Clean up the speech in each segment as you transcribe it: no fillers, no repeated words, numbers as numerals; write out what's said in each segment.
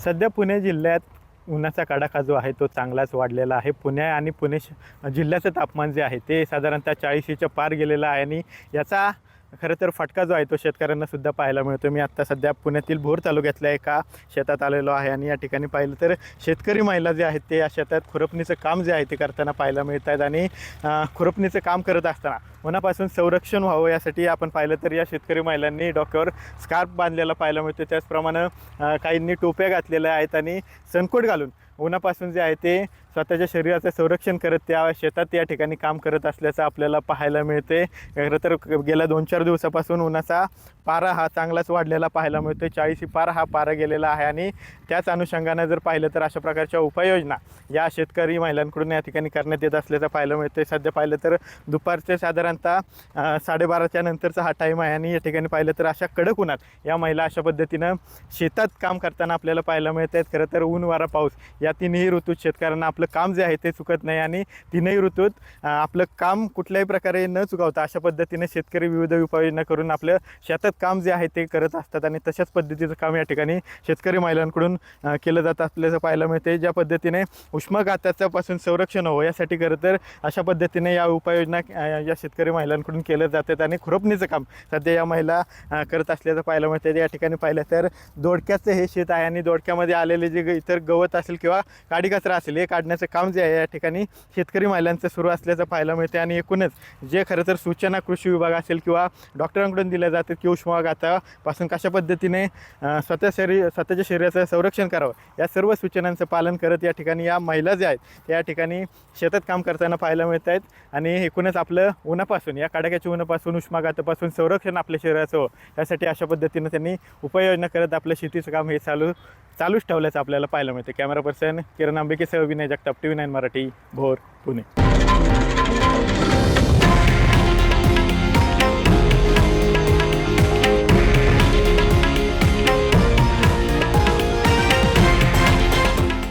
सध्या पुणे जिल्ह्यात उन्हाचा कडाका जो आहे तो चांगलाच वाढलेला आहे. पुणे आणि जिल्ह्याचं तापमान जे आहे ते साधारणतः 40च्या पार गेलेलं आहे आणि याचा खरं तर फटका जो आहे तो शेतकऱ्यांना सुद्धा पाहायला मिळतो. मी आत्ता सध्या पुण्यातील भोर तालुक्यातल्या एका शेतात आलेलो आहे आणि या ठिकाणी पाहिलं तर शेतकरी महिला जे आहेत ते या शेतात खुरपणीचं काम जे आहे ते करताना पाहायला मिळत आहेत आणि खुरपणीचं काम करत असताना उन्हापासून संरक्षण व्हावं यासाठी आपण पाहिलं तर या शेतकरी महिलांनी डोक्यावर स्कार्फ बांधलेला पाहायला मिळतो. त्याचप्रमाणे काहींनी टोप्या घातलेल्या आहेत आणि सनकोट घालून उन्हापासून जे आहे ते स्वतःच्या शरीराचं संरक्षण करत त्या शेतात या ठिकाणी काम करत असल्याचं आपल्याला पाहायला मिळते. खरं तर गेल्या 2-4 दिवसापासून उन्हाचा पारा हा चांगलाच वाढलेला पाहायला मिळतो. 40 पारा हा पारा गेलेला आहे आणि त्याच अनुषंगानं जर पाहिलं तर अशा प्रकारच्या उपाययोजना या शेतकरी महिलांकडून या ठिकाणी करण्यात येत असल्याचं पाहायला मिळतं. सध्या पाहिलं तर दुपारचे साधारणतः 12:30च्या नंतरचा हा टाईम आहे आणि या ठिकाणी पाहिलं तर अशा कडक उन्हात या महिला अशा पद्धतीनं शेतात काम करताना आपल्याला पाहायला मिळत आहेत. खरं तर ऊन वारा पाऊस या तिन्ही ऋतूत शेतकऱ्यांना आपलं काम जे आहे ते चुकत नाही आणि तिन्ही ऋतूत आपलं काम कुठल्याही प्रकारे न चुकवता अशा पद्धतीने शेतकरी विविध उपाययोजना करून आपलं शेतात काम जे आहे ते करत असतात आणि तशाच पद्धतीचं काम या ठिकाणी शेतकरी महिलांकडून केलं जात असल्याचं पाहायला मिळते. ज्या पद्धतीने उष्माघातापासून संरक्षण व्हावं यासाठी खरं तर अशा पद्धतीने या उपाययोजना या शेतकरी महिलांकडून केलं जातात आणि खुरपणीचं काम सध्या या महिला करत असल्याचं पाहायला मिळते. या ठिकाणी पाहिलं तर दोडक्याचं हे शेत आहे आणि दोडक्यामध्ये आलेले जे इतर गवत असेल किंवा काडी कचरा असेल हे काढण्याचं काम जे आहे या ठिकाणी शेतकरी महिलांचं सुरू असल्याचं पाहायला मिळते आणि एकूणच जे खरं तर सूचना कृषी विभाग असेल किंवा डॉक्टरांकडून दिल्या जातात की उष्माघातापासून कशा पद्धतीने स्वतःच्या शरीराचं संरक्षण करावं या सर्व सूचनांचं पालन करत या ठिकाणी या महिला ज्या आहेत या ठिकाणी शेतात काम करताना पाहायला मिळत आहेत आणि एकूणच आपलं उन्हापासून या कडाक्याच्या उन्हापासून उष्माघातापासून संरक्षण आपल्या शरीराचं यासाठी अशा पद्धतीनं त्यांनी उपाययोजना करत आपलं शेतीचं काम हे चालूच ठेवल्याचं आपल्याला पाहायला मिळतं. कॅमेरा पर्सन किरण आंबेकेसह विनय जगताप, TV9 मराठी, भोर, पुणे.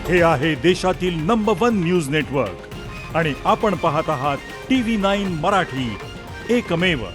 हे आहे देशातील नंबर 1 न्यूज नेटवर्क आणि आपण पाहत आहात TV9 मराठी, एकमेव.